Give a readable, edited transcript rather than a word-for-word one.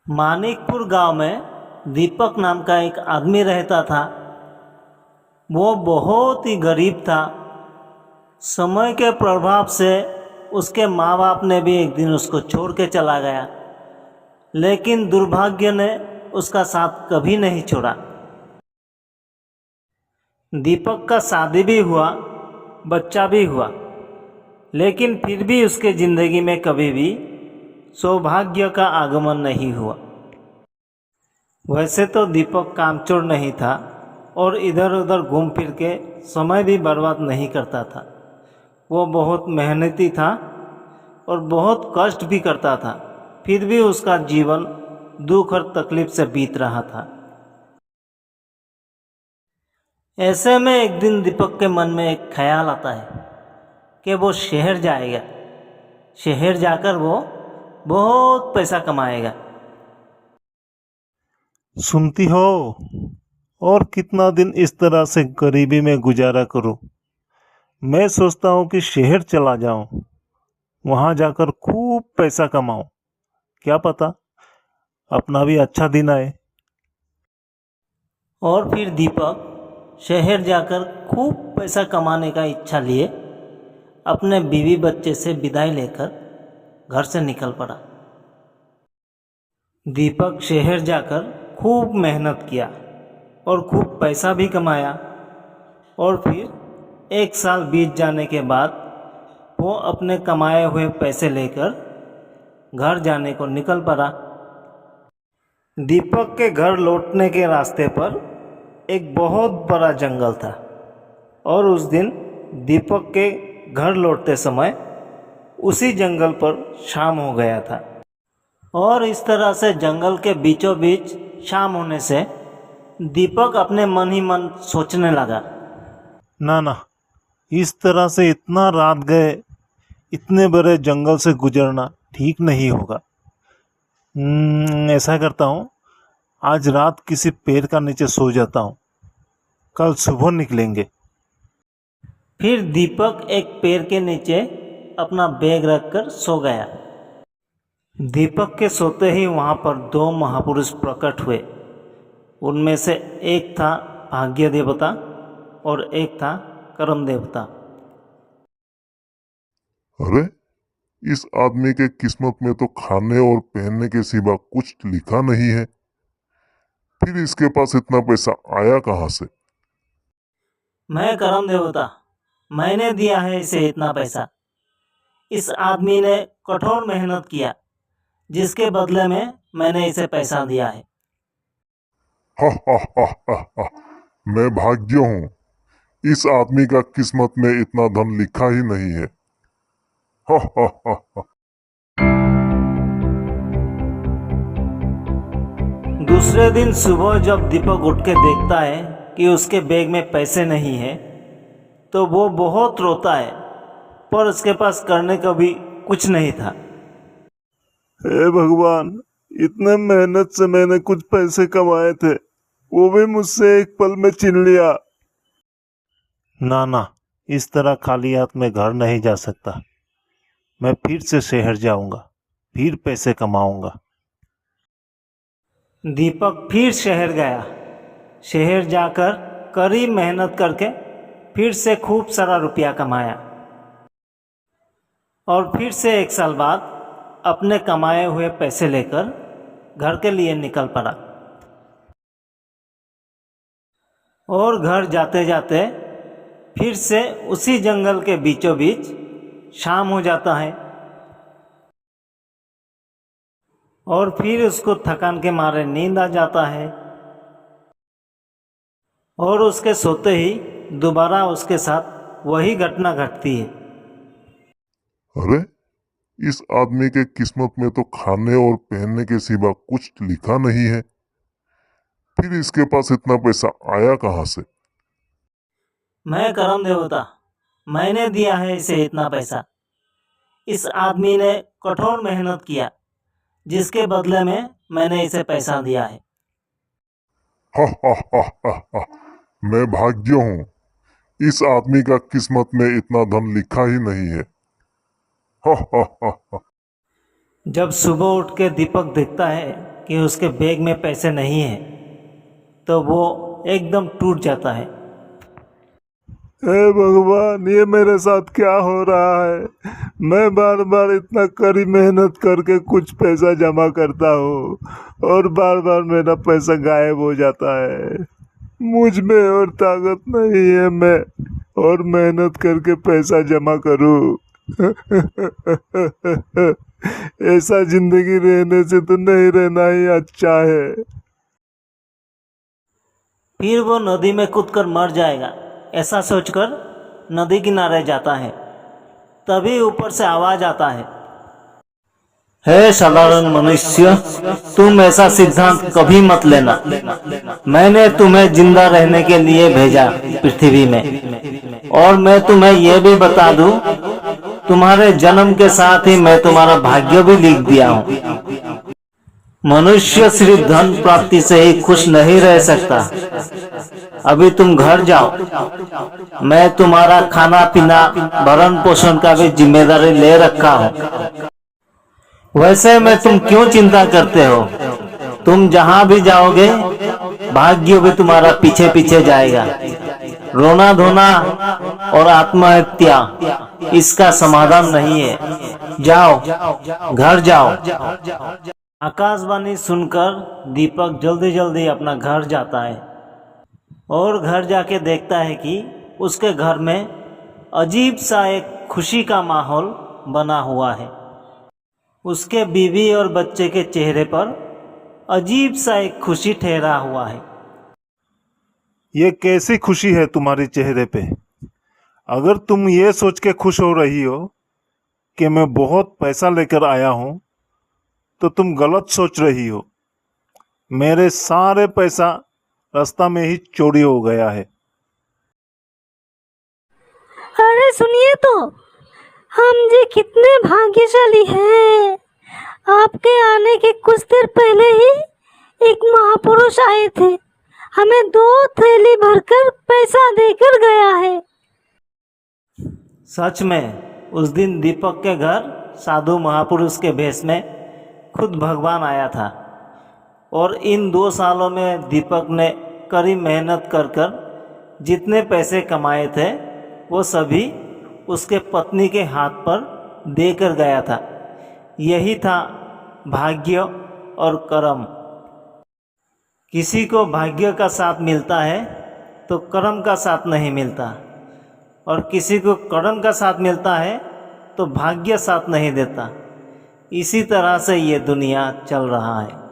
मानिकपुर गांव में दीपक नाम का एक आदमी रहता था। वो बहुत ही गरीब था। समय के प्रभाव से उसके माँ बाप ने भी एक दिन उसको छोड़ के चला गया, लेकिन दुर्भाग्य ने उसका साथ कभी नहीं छोड़ा। दीपक का शादी भी हुआ, बच्चा भी हुआ, लेकिन फिर भी उसके ज़िंदगी में कभी भी सौभाग्य का आगमन नहीं हुआ। वैसे तो दीपक कामचोर नहीं था और इधर उधर घूम फिर के समय भी बर्बाद नहीं करता था। वो बहुत मेहनती था और बहुत कष्ट भी करता था, फिर भी उसका जीवन दुख और तकलीफ से बीत रहा था। ऐसे में एक दिन दीपक के मन में एक ख्याल आता है कि वो शहर जाएगा। शहर जाकर वो बहुत पैसा कमाएगा। सुनती हो? और कितना दिन इस तरह से गरीबी में गुजारा करूं? मैं सोचता हूं कि शहर चला जाऊं, वहां जाकर खूब पैसा कमाऊं। क्या पता अपना भी अच्छा दिन आए। और फिर दीपक शहर जाकर खूब पैसा कमाने का इच्छा लिए अपने बीवी बच्चे से विदाई लेकर घर से निकल पड़ा। दीपक शहर जाकर खूब मेहनत किया और खूब पैसा भी कमाया। और फिर 1 साल बीत जाने के बाद वो अपने कमाए हुए पैसे लेकर घर जाने को निकल पड़ा। दीपक के घर लौटने के रास्ते पर एक बहुत बड़ा जंगल था और उस दिन दीपक के घर लौटते समय उसी जंगल पर शाम हो गया था। और इस तरह से जंगल के बीचों बीच शाम होने से दीपक अपने मन ही मन सोचने लगा, ना ना, इस तरह से इतना रात गए इतने बड़े जंगल से गुजरना ठीक नहीं होगा। ऐसा करता हूँ, आज रात किसी पेड़ का नीचे सो जाता हूँ, कल सुबह निकलेंगे। फिर दीपक एक पेड़ के नीचे अपना बैग रखकर सो गया। दीपक के सोते ही वहाँ पर 2 महापुरुष प्रकट हुए। उनमें से एक था भाग्य देवता और एक था कर्म देवता। अरे, इस आदमी के किस्मत में तो खाने और पहनने के सिवा कुछ लिखा नहीं है। फिर इसके पास इतना पैसा आया कहाँ से? मैं कर्म देवता, मैंने दिया है इसे इतना पैसा। इस आदमी ने कठोर मेहनत किया, जिसके बदले में मैंने इसे पैसा दिया है। हा हा हा हा हा, मैं भाग्य हूँ। इस आदमी का किस्मत में इतना धन लिखा ही नहीं है। हा हा हा हा। दूसरे दिन सुबह जब दीपक उठ के देखता है कि उसके बैग में पैसे नहीं है, तो वो बहुत रोता है, पर उसके पास करने को भी कुछ नहीं था। हे भगवान, इतने मेहनत से मैंने कुछ पैसे कमाए थे, वो भी मुझसे एक पल में छीन लिया। ना ना, इस तरह खाली हाथ में घर नहीं जा सकता। मैं फिर से शहर जाऊंगा, फिर पैसे कमाऊंगा। दीपक फिर शहर गया। शहर जाकर कड़ी मेहनत करके फिर से खूब सारा रुपया कमाया और फिर से 1 साल बाद अपने कमाए हुए पैसे लेकर घर के लिए निकल पड़ा। और घर जाते जाते फिर से उसी जंगल के बीचों बीच शाम हो जाता है और फिर उसको थकान के मारे नींद आ जाता है और उसके सोते ही दोबारा उसके साथ वही घटना घटती है। अरे, इस आदमी के किस्मत में तो खाने और पहनने के सिवा कुछ लिखा नहीं है। फिर इसके पास इतना पैसा आया कहाँ से? मैं कर्म देवता, मैंने दिया है इसे इतना पैसा। इस आदमी ने कठोर मेहनत किया, जिसके बदले में मैंने इसे पैसा दिया है। हा हा हा हा हा, मैं भाग्य हूँ। इस आदमी का किस्मत में इतना धन लिखा ही नहीं है। हा हा हा हा। जब सुबह उठ के दीपक देखता है कि उसके बैग में पैसे नहीं हैं, तो वो एकदम टूट जाता है। हे भगवान, ये मेरे साथ क्या हो रहा है? मैं बार बार इतना कड़ी मेहनत करके कुछ पैसा जमा करता हूँ और बार बार मेरा पैसा गायब हो जाता है। मुझ में और ताकत नहीं है मैं और मेहनत करके पैसा जमा करूँ। ऐसा जिंदगी रहने से तो नहीं रहना ही अच्छा है। फिर वो नदी में कूदकर मर जाएगा, ऐसा सोचकर नदी किनारे जाता है। तभी ऊपर से आवाज आता है, हे साधारण मनुष्य, तुम ऐसा सिद्धांत कभी मत लेना। मैंने तुम्हें जिंदा रहने के लिए भेजा पृथ्वी में, और मैं तुम्हें यह भी बता दूं, तुम्हारे जन्म के साथ ही मैं तुम्हारा भाग्य भी लिख दिया हूँ। मनुष्य सिर्फ धन प्राप्ति से ही खुश नहीं रह सकता। अभी तुम घर जाओ, मैं तुम्हारा खाना पीना भरण पोषण का भी जिम्मेदारी ले रखा हूँ। वैसे में तुम क्यों चिंता करते हो? तुम जहाँ भी जाओगे भाग्य भी तुम्हारा पीछे पीछे जाएगा। रोना धोना और आत्महत्या इसका समाधान नहीं है। जाओ, घर जाओ। आकाशवाणी सुनकर दीपक जल्दी जल्दी अपना घर जाता है और घर जाके देखता है कि उसके घर में अजीब सा एक खुशी का माहौल बना हुआ है। उसके बीवी और बच्चे के चेहरे पर अजीब सा एक खुशी ठहरा हुआ है। ये कैसी खुशी है तुम्हारे चेहरे पे? अगर तुम ये सोच के खुश हो रही हो कि मैं बहुत पैसा लेकर आया हूं, तो तुम गलत सोच रही हो। मेरे सारे पैसा रास्ता में ही चोरी हो गया है। अरे सुनिए तो, हम जी कितने भाग्यशाली हैं। आपके आने के कुछ देर पहले ही एक महापुरुष आए थे, हमें 2 थैली भरकर पैसा देकर गया है। सच में उस दिन दीपक के घर साधु महापुरुष के भेष में खुद भगवान आया था, और इन 2 सालों में दीपक ने कड़ी मेहनत कर जितने पैसे कमाए थे वो सभी उसके पत्नी के हाथ पर देकर गया था। यही था भाग्य और कर्म। किसी को भाग्य का साथ मिलता है तो कर्म का साथ नहीं मिलता, और किसी को कर्म का साथ मिलता है तो भाग्य साथ नहीं देता। इसी तरह से ये दुनिया चल रहा है।